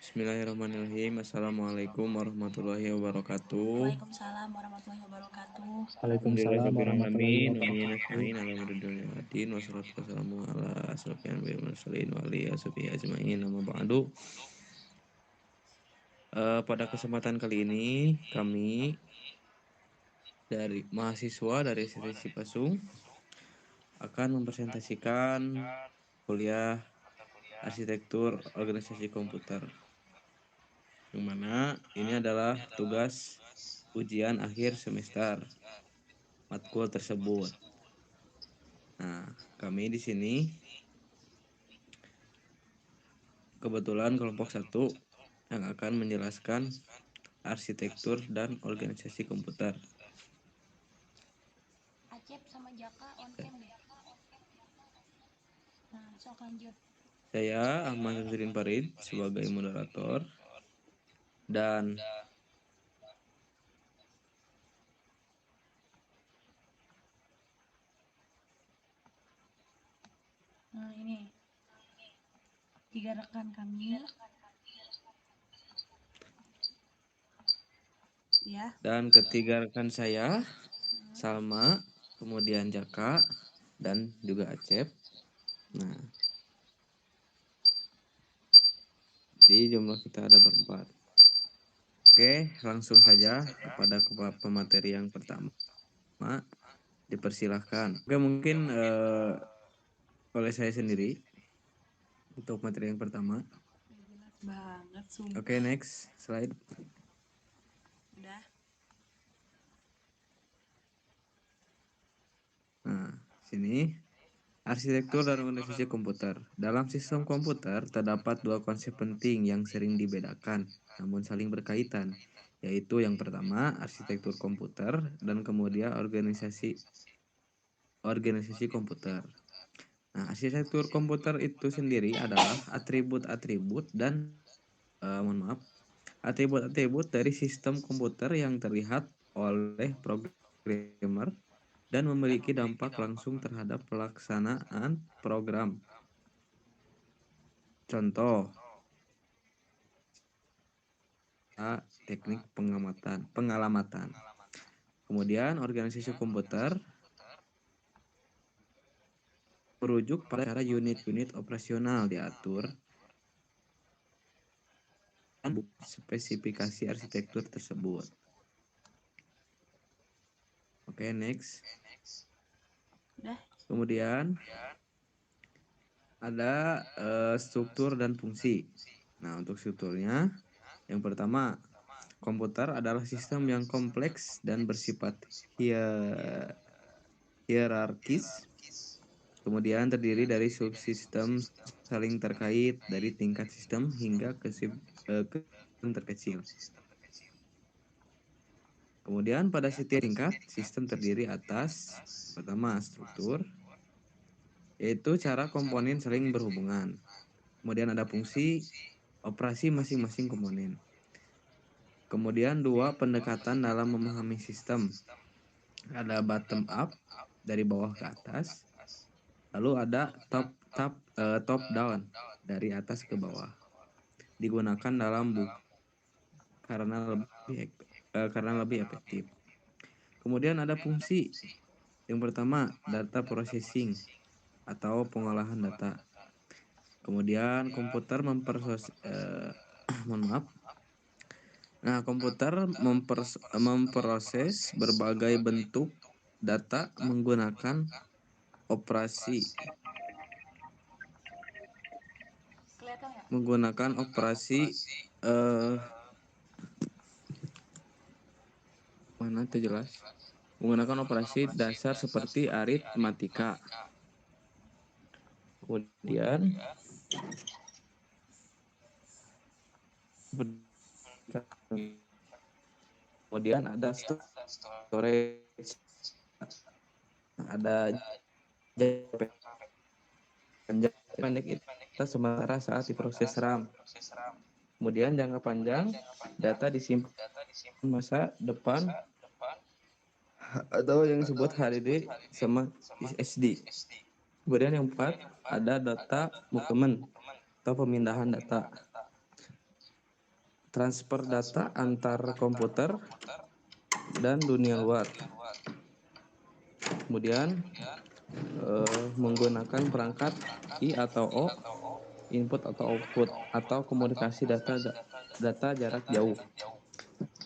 Bismillahirrahmanirrahim. Assalamualaikum warahmatullahi wabarakatuh. Waalaikumsalam warahmatullahi wabarakatuh. Alhamdulillah warahmatullahi alamin wa bihi wabarakatuh. nasta'in ala umuri dunya waddin wassalatu wassalamu ala asrofil anbiya'i wal mursalin wa alihi washabihi ajmain amma ba'du. Pada kesempatan kali ini kami dari mahasiswa dari STC Pasung akan mempresentasikan kuliah arsitektur organisasi komputer, yang mana ini adalah tugas ujian akhir semester matkul tersebut. Nah, kami di sini kebetulan kelompok 1 yang akan menjelaskan arsitektur dan organisasi komputer. Acep sama Jaka on cam deh. Nah, sok lanjut. Saya Ahmad Nazrin Farid sebagai moderator dan Nah, ini 3 rekan kami. Ya. dan ketiga rekan saya Salma, kemudian Jaka dan juga Acep. Nah, di jumlah kita ada berempat. Oke, langsung saja kepada pemateri yang pertama. Dipersilahkan. Oke, mungkin oleh saya sendiri untuk materi yang pertama. Jelas banget, sumpah. Oke, next slide. Udah. Nah, sini arsitektur dan organisasi komputer. Dalam sistem komputer terdapat dua konsep penting yang sering dibedakan namun saling berkaitan, yaitu yang pertama arsitektur komputer dan kemudian organisasi komputer. Nah, arsitektur komputer itu sendiri adalah atribut-atribut dan atribut-atribut dari sistem komputer yang terlihat oleh programmer dan memiliki dampak langsung terhadap pelaksanaan program. Contoh, teknik pengalamatan. Kemudian organisasi komputer merujuk pada cara unit-unit operasional diatur dan spesifikasi arsitektur tersebut. Oke, next. Udah. Kemudian ada struktur dan fungsi. Nah, untuk strukturnya, yang pertama, komputer adalah sistem yang kompleks dan bersifat hierarkis. Kemudian terdiri dari subsistem saling terkait dari tingkat sistem hingga ke sistem terkecil. Kemudian pada setiap tingkat, sistem terdiri atas pertama struktur, yaitu cara komponen saling berhubungan. Kemudian ada fungsi operasi masing-masing komponen. Kemudian dua, pendekatan dalam memahami sistem. Ada bottom up dari bawah ke atas. Lalu ada top down dari atas ke bawah. Digunakan dalam karena lebih efektif. Kemudian ada fungsi. Yang pertama, data processing atau pengolahan data. Kemudian komputer komputer memproses berbagai bentuk data menggunakan operasi Kelihatan nggak? mana itu jelas, menggunakan operasi dasar seperti aritmatika. Kemudian ada storage, ada jangka pendek itu sementara saat diproses RAM. Kemudian jangka panjang data disimpan masa depan atau yang disebut HDD sama SSD. Kemudian yang keempat ada data movement atau pemindahan data. transfer data antar komputer dan dunia luar. Kemudian menggunakan perangkat I atau O, input atau output, atau komunikasi data jarak jauh.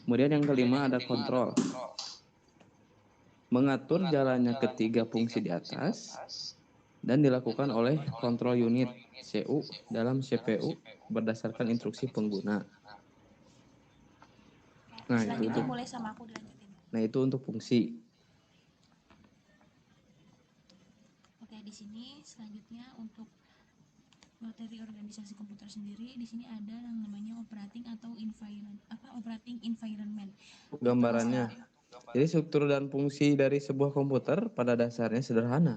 Kemudian yang kelima ada kontrol. Mengatur jalannya ketiga fungsi di atas dan dilakukan oleh kontrol unit CU dalam CPU berdasarkan instruksi pengguna. Nah, Selanjutnya mulai sama aku dilanjutin. Nah, itu untuk fungsi. Oke, di sini selanjutnya untuk materi organisasi komputer sendiri, di sini ada yang namanya operating environment. Gambarannya. Jadi struktur dan fungsi dari sebuah komputer pada dasarnya sederhana.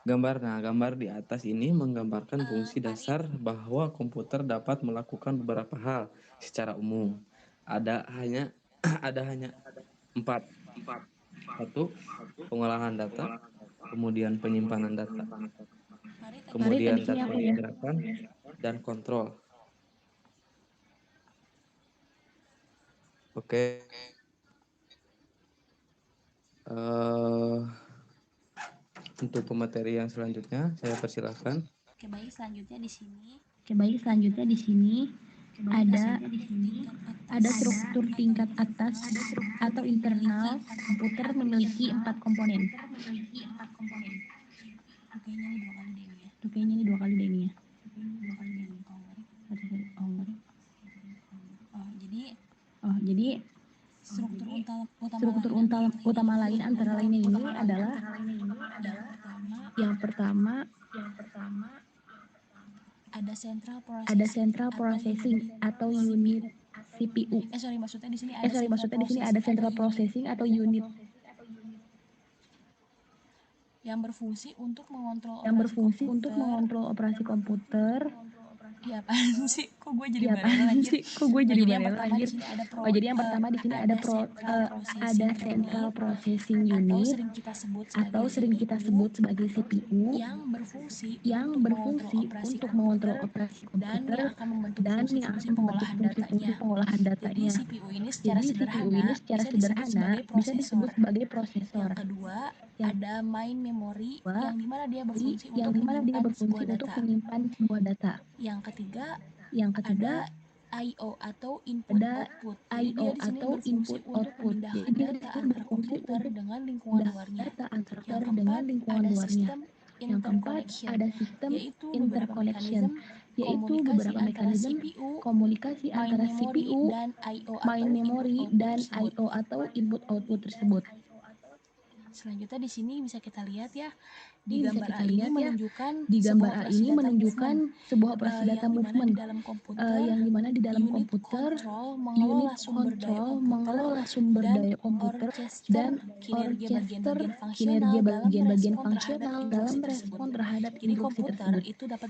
Gambar di atas ini menggambarkan fungsi dasar bahwa komputer dapat melakukan beberapa hal secara umum. Ada hanya 4. Satu, pengolahan data, kemudian penyimpanan data, kemudian data pergerakan dan kontrol. Oke. Untuk pemateri yang selanjutnya saya persilahkan. Oke, baik, selanjutnya di sini ada struktur tingkat atas atau internal komputer memiliki 4 komponen. Kayaknya ini dua kali deh ini ya. Jadi struktur utama lain antara lainnya ini adalah yang pertama ada central processing atau unit CPU. Maksudnya di sini ada central processing atau unit yang berfungsi untuk mengontrol operasi komputer. Ya apaan sih? Kok gue jadi barel anjir? Jadi yang pertama di sini ada central processing unit atau sering kita sebut sebagai CPU yang berfungsi untuk mengontrol operasi komputer dan yang akan membentuk fungsi-fungsi pengolahan datanya. Jadi CPU ini secara sederhana bisa disebut sebagai prosesor. Yang kedua ada main memory yang dimana dia berfungsi untuk menyimpan sebuah data. Yang ketiga ada I/O atau input output. Jadi dia di sini berfungsi untuk memindahkan data antar komputer dengan lingkungan luarnya. Yang keempat ada sistem interconnection, yaitu beberapa mekanisme komunikasi antara CPU, main memory dan I/O atau input output tersebut. Selanjutnya di sini bisa kita lihat ya, di gambar A ini menunjukkan sebuah operasi data movement yang dimana di dalam komputer unit control mengelola sumber daya komputer dan orkester kinerja bagian-bagian fungsional dalam respon terhadap instruksi tersebut.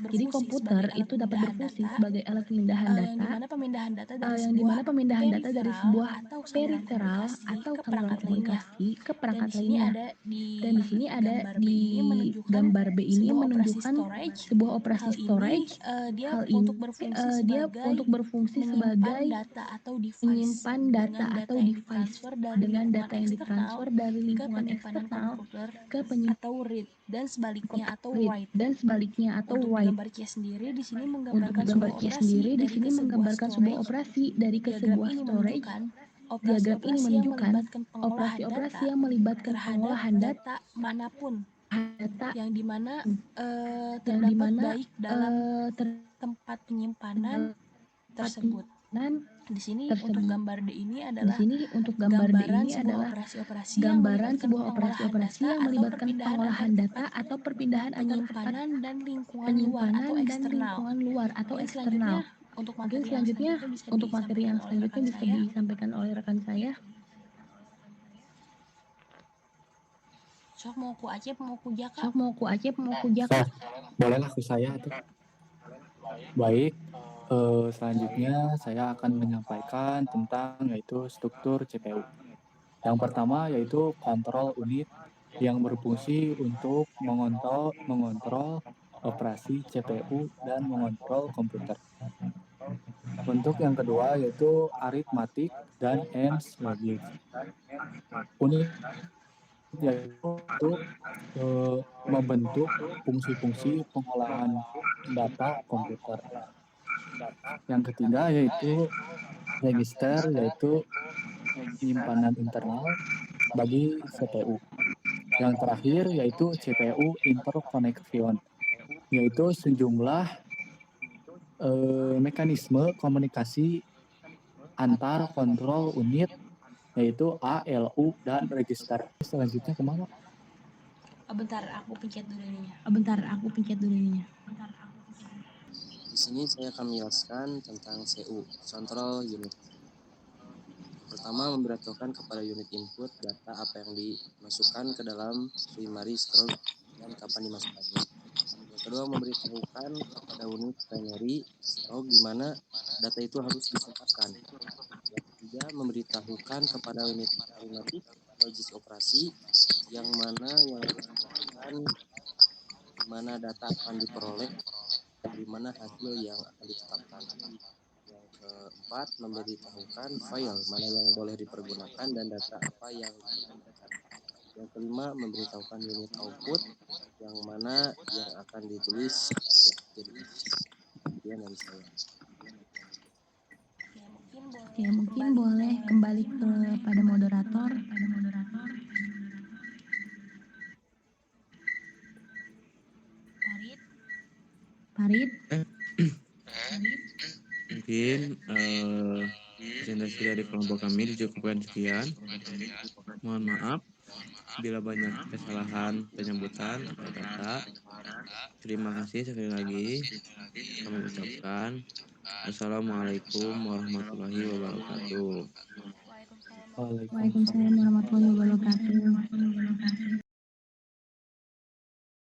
Jadi komputer itu dapat berfungsi sebagai alat pemindahan data yang dimana pemindahan data dari sebuah peripheral atau saluran komunikasi ke perangkat lainnya. Dan di sini ada di gambar B ini menunjukkan sebuah operasi storage. Hal ini dia untuk berfungsi sebagai menyimpan data atau device dengan data yang ditransfer dari lingkungan eksternal ke atau read dan sebaliknya atau read write. dan sebaliknya atau Untuk write. gambar C sendiri di sini Untuk menggambarkan gambar sebuah C sendiri di sini operasi menggambarkan sebuah operasi dari ke sebuah storage. Diagram ini menunjukkan operasi-operasi yang melibatkan pengolahan data manapun yang dimana terdapat baik dalam tempat penyimpanan tersebut. Di sini untuk gambar D ini adalah gambaran sebuah operasi-operasi yang melibatkan pengolahan data atau perpindahan antar penyimpanan dan lingkungan luar atau eksternal. Untuk Mungkin materi selanjutnya untuk materi yang selanjutnya bisa disampaikan oleh rekan saya. Sok mau ku Acep mau ku Jaka. Bolehlah ke saya tuh. Baik, selanjutnya saya akan menyampaikan tentang yaitu struktur CPU. Yang pertama yaitu kontrol unit yang berfungsi untuk mengontrol operasi CPU dan mengontrol komputer. Untuk yang kedua yaitu arithmetic dan ends logic. Unit yaitu untuk membentuk fungsi-fungsi pengolahan data komputer. Yang ketiga yaitu register, yaitu penyimpanan internal bagi CPU. Yang terakhir yaitu CPU interconnection, yaitu sejumlah mekanisme komunikasi antar kontrol unit, yaitu A, L, U, dan register. Selanjutnya kemana? Bentar, aku pencet dulu ininya. Di sini saya akan menjelaskan tentang CU, Control Unit. Pertama, memberitahukan kepada unit input data apa yang dimasukkan ke dalam primary stroke dan kapan dimasukkannya. Yang kedua, memberitahukan kepada unit primary stroke di mana data itu harus disempatkan. Yang ketiga, memberitahukan kepada unit arithmetic logis operasi yang mana yang harus dilakukan, di mana data akan diperoleh, di mana hasil yang akan ditetapkan. Yang keempat, memberitahukan file mana yang boleh dipergunakan dan data apa yang dipergunakan. Yang kelima, memberitahukan unit output yang mana yang akan ditulis akhir-akhirnya. Sekian dari saya. Ya, mungkin boleh kembali kepada moderator. Farid. Mungkin presentasi dari kelompok kami dicukupkan sekian. Mohon maaf bila banyak kesalahan penyebutan atau kata. Terima kasih sekali lagi kami ucapkan. Wassalamualaikum warahmatullahi wabarakatuh. Waalaikumsalam warahmatullahi wabarakatuh.